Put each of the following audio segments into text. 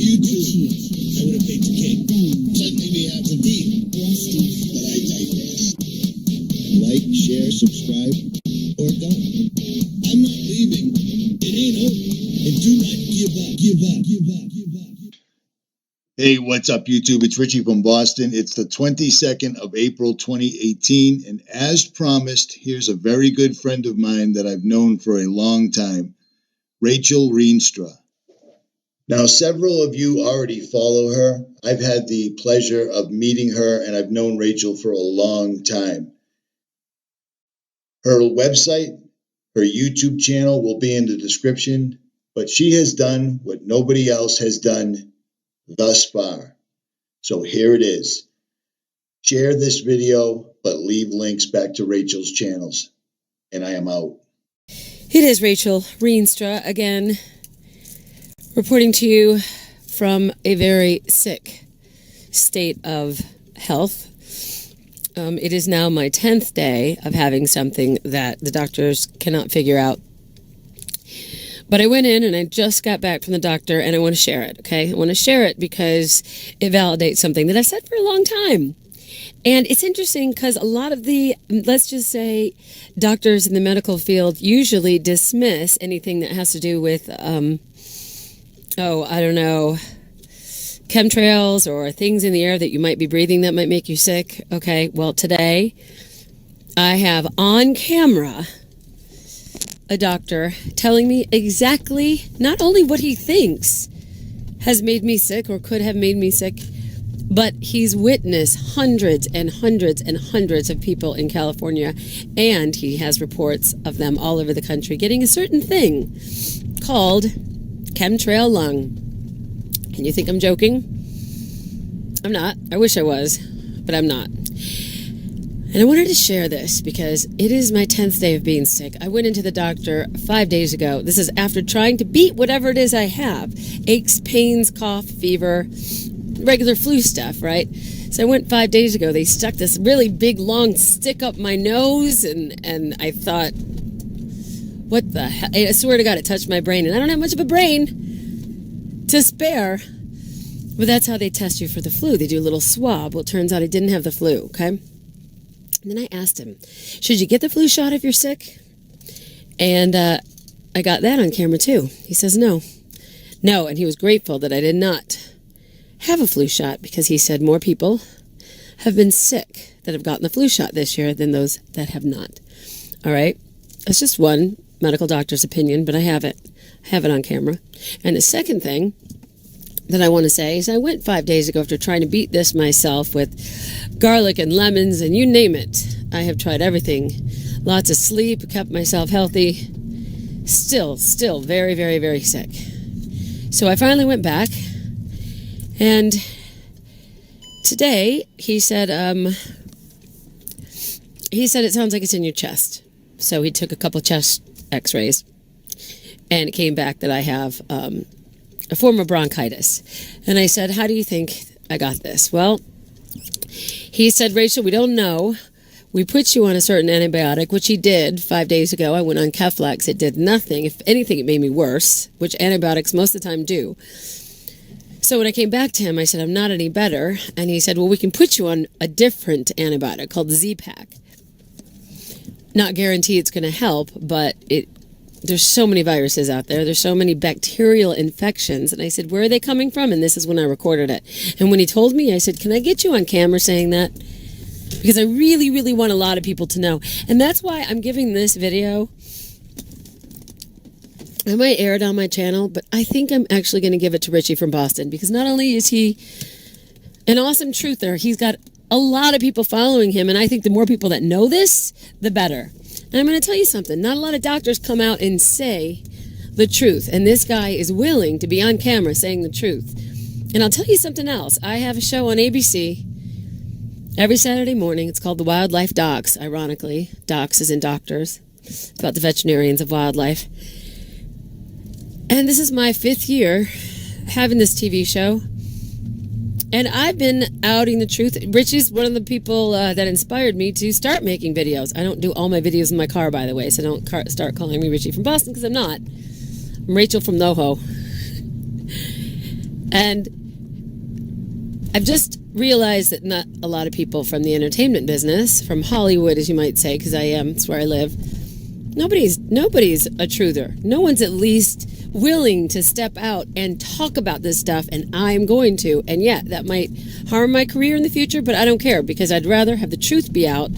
YouTube. I would have paid the king. Suddenly we have the deal. But I digress. Like, share, subscribe, or don't. I'm not leaving. It ain't over. And do not give up. Give up. Give up. Give up. Hey, what's up, YouTube? It's Richie from Boston. It's the 22nd of April, 2018. And as promised, here's a very good friend of mine that I've known for a long time, Rachel Reenstra. Now, several of you already follow her. I've had the pleasure of meeting her, and I've known Rachel for a long time. Her website, her YouTube channel will be in the description, but she has done what nobody else has done thus far. So here it is. Share this video, but leave links back to Rachel's channels. And I am out. It is Rachel Reenstra again, reporting to you from a very sick state of health. It is now my 10th day of having something that the doctors cannot figure out. But I went in and I just got back from the doctor and I want to share it, okay? I want to share it because it validates something that I've said for a long time. And it's interesting because a lot of the, let's just say, doctors in the medical field usually dismiss anything that has to do with, chemtrails or things in the air that you might be breathing that might make you sick. Okay, well, today I have on camera a doctor telling me exactly not only what he thinks has made me sick or could have made me sick, but he's witnessed hundreds and hundreds and hundreds of people in California, and he has reports of them all over the country getting a certain thing called Chemtrail Lung. And you think I'm joking? I'm not. I wish I was, but I'm not. And I wanted to share this because it is my 10th day of being sick. I went into the doctor 5 days ago. This is after trying to beat whatever it is I have. Aches, pains, cough, fever, regular flu stuff, right? So I went 5 days ago. They stuck this really big, long stick up my nose, and I thought, what the hell? I swear to God, it touched my brain, and I don't have much of a brain to spare. But that's how they test you for the flu. They do a little swab. Well, it turns out I didn't have the flu, okay? And then I asked him, should you get the flu shot if you're sick? And I got that on camera too. He says no. No, and he was grateful that I did not have a flu shot because he said more people have been sick that have gotten the flu shot this year than those that have not. All right? That's just one medical doctor's opinion, but I have it. I have it on camera. And the second thing that I want to say is I went 5 days ago after trying to beat this myself with garlic and lemons and you name it. I have tried everything. Lots of sleep, kept myself healthy. Still very, very, very sick. So I finally went back, and today he said it sounds like it's in your chest. So he took a couple chest x-rays, and it came back that I have a form of bronchitis. And I said, how do you think I got this? Well, he said, Rachel, we don't know. We put you on a certain antibiotic, which he did 5 days ago. I went on Keflex. It did nothing. If anything, it made me worse, which antibiotics most of the time do. So when I came back to him, I said, I'm not any better. And he said, well, we can put you on a different antibiotic called Z-Pak. Not guarantee it's going to help, but there's so many viruses out there. There's so many bacterial infections. And I said, where are they coming from? And this is when I recorded it. And when he told me, I said, can I get you on camera saying that? Because I really, really want a lot of people to know. And that's why I'm giving this video. I might air it on my channel, but I think I'm actually going to give it to Richie from Boston. Because not only is he an awesome truther, he's got a lot of people following him. And I think the more people that know this, the better. And I'm going to tell you something. Not a lot of doctors come out and say the truth. And this guy is willing to be on camera saying the truth. And I'll tell you something else. I have a show on ABC every Saturday morning. It's called The Wildlife Docs, ironically. Docs as in doctors. It's about the veterinarians of wildlife. And this is my 5th year having this TV show. And I've been outing the truth. Richie's one of the people that inspired me to start making videos. I don't do all my videos in my car, by the way, so don't start calling me Richie from Boston, because I'm not. I'm Rachel from NoHo. And I've just realized that not a lot of people from the entertainment business, from Hollywood, as you might say, because I am, it's where I live, nobody's a truther. No one's at least willing to step out and talk about this stuff, and I'm going to. And yeah, that might harm my career in the future, but I don't care, because I'd rather have the truth be out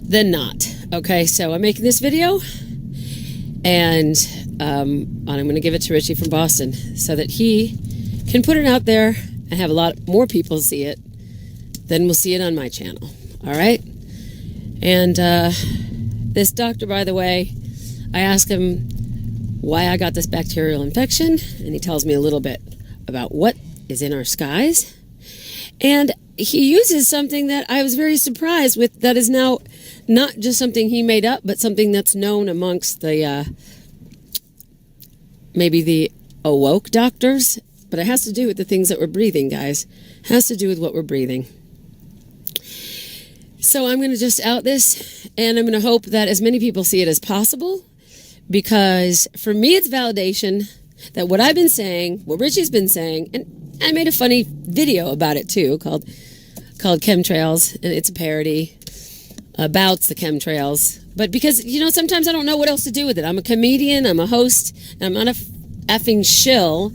than not. Okay, so I'm making this video, and I'm going to give it to Richie from Boston so that he can put it out there and have a lot more people see it than will see it on my channel. All right? And this doctor, by the way, I asked him why I got this bacterial infection, and he tells me a little bit about what is in our skies. And he uses something that I was very surprised with, that is now not just something he made up, but something that's known amongst the maybe the awoke doctors. But it has to do with the things that we're breathing, guys. It has to do with what we're breathing. So I'm going to just out this, and I'm going to hope that as many people see it as possible, because for me it's validation that what I've been saying, what Richie's been saying, and I made a funny video about it too, called Chemtrails, and it's a parody about the chemtrails. But because, you know, sometimes I don't know what else to do with it. I'm a comedian, I'm a host, and I'm not a effing shill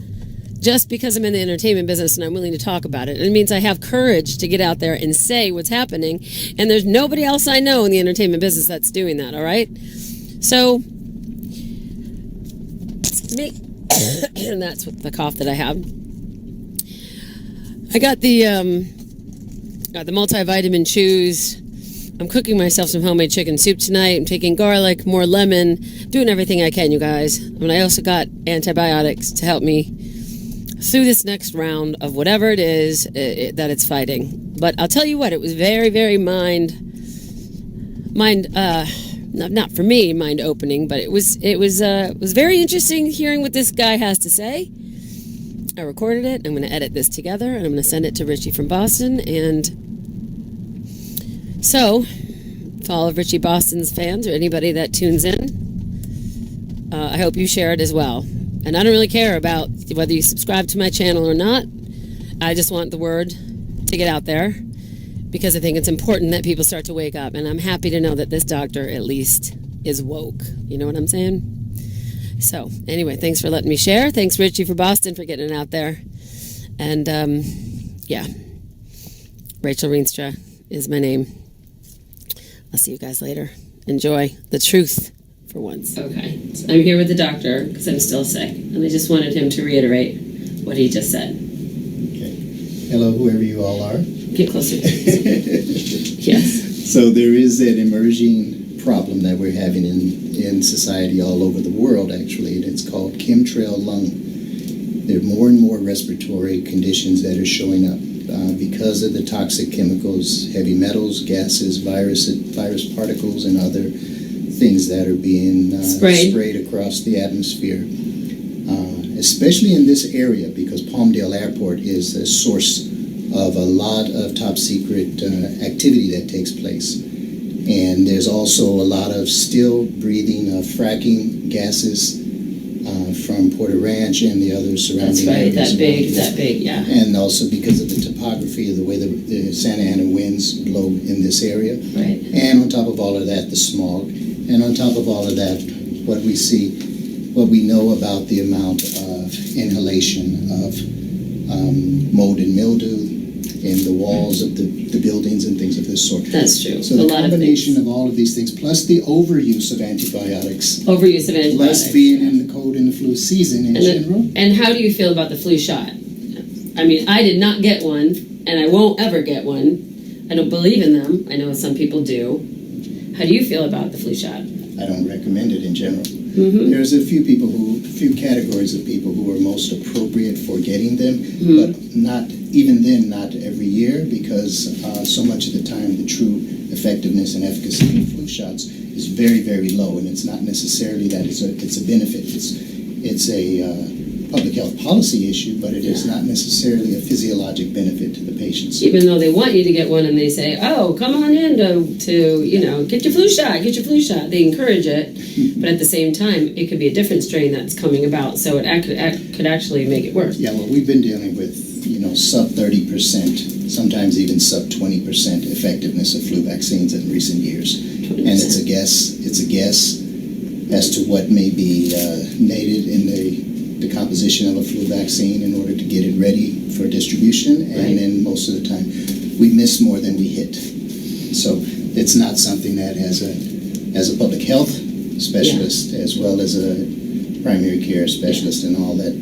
just because I'm in the entertainment business and I'm willing to talk about it. And it means I have courage to get out there and say what's happening. And there's nobody else I know in the entertainment business that's doing that, all right? So, me, and that's what the cough that I have. I got the multivitamin chews. I'm cooking myself some homemade chicken soup tonight. I'm taking garlic, more lemon, doing everything I can, you guys. And I also got antibiotics to help me through this next round of whatever it is that it's fighting. But I'll tell you what, it was very, very not for me, mind-opening, but it was very interesting hearing what this guy has to say. I recorded it. I'm going to edit this together, and I'm going to send it to Richie from Boston. And so, to all of Richie Boston's fans or anybody that tunes in, I hope you share it as well. And I don't really care about whether you subscribe to my channel or not. I just want the word to get out there, because I think it's important that people start to wake up. And I'm happy to know that this doctor at least is woke. You know what I'm saying? So anyway, thanks for letting me share. Thanks, Richie, for Boston, for getting it out there. And yeah, Rachel Reenstra is my name. I'll see you guys later. Enjoy the truth for once. Okay, so I'm here with the doctor because I'm still sick, and I just wanted him to reiterate what he just said. Okay. Hello, whoever you all are. Get closer. Yes. So there is an emerging problem that we're having in society all over the world, actually, and it's called Chemtrail Lung. There are more and more respiratory conditions that are showing up because of the toxic chemicals, heavy metals, gases, virus particles, and other things that are being sprayed across the atmosphere, especially in this area, because Palmdale Airport is a source of a lot of top secret activity that takes place. And there's also a lot of still breathing of fracking gases from Porter Ranch and the other surrounding areas. That's right, that big, yeah. And also because of the topography of the way the Santa Ana winds blow in this area. Right. And on top of all of that, the smog. And on top of all of that, what we know about the amount of inhalation of mold and mildew in the walls of the buildings and things of this sort. That's true. So the combination of all of these things, plus the overuse of antibiotics. Plus being in the cold and the flu season in general. And how do you feel about the flu shot? I mean, I did not get one, and I won't ever get one. I don't believe in them. I know some people do. How do you feel about the flu shot? I don't recommend it in general. Mm-hmm. There's a few categories of people who are most appropriate for getting them, but not every year, because so much of the time the true effectiveness and efficacy of flu shots is very, very low, and it's not necessarily that it's a benefit. It's a public health policy issue, but it is not necessarily a physiologic benefit to the patients. Even though they want you to get one and they say, oh, come on in to get your flu shot, They encourage it, but at the same time, it could be a different strain that's coming about, so it could actually make it worse. Yeah, well, we've been dealing with, sub 30%, sometimes even sub 20% effectiveness of flu vaccines in recent years. 20%. And it's a guess as to what may be needed in the composition of a flu vaccine in order to get it ready for distribution. Right. And then most of the time, we miss more than we hit. So it's not something that as a public health specialist, as well as a primary care specialist and all that,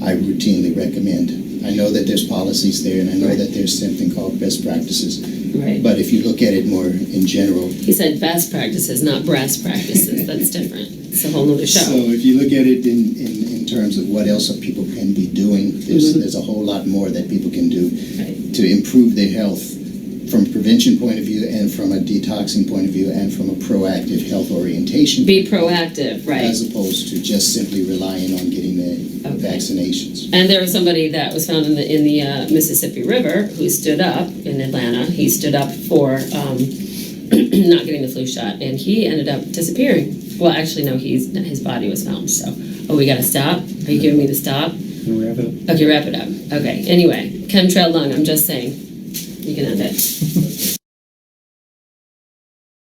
I routinely recommend. I know that there's policies there, and I know that there's something called best practices. Right. But if you look at it more in general, He said best practices, not breast practices. That's different. It's a whole nother show. so if you look at it in terms of what else people can be doing, there's a whole lot more that people can do Right. to improve their health from a prevention point of view and from a detoxing point of view and from a proactive health orientation. Be proactive, right. As opposed to just simply relying on getting the vaccinations. And there was somebody that was found in the Mississippi River who stood up in Atlanta. He stood up for not getting the flu shot, and he ended up disappearing. Well, actually, no, his body was found. So, we got to stop. Are you giving me the stop? Wrap it up. Okay, wrap it up. Okay. Anyway, chemtrail lung. I'm just saying. You can end it.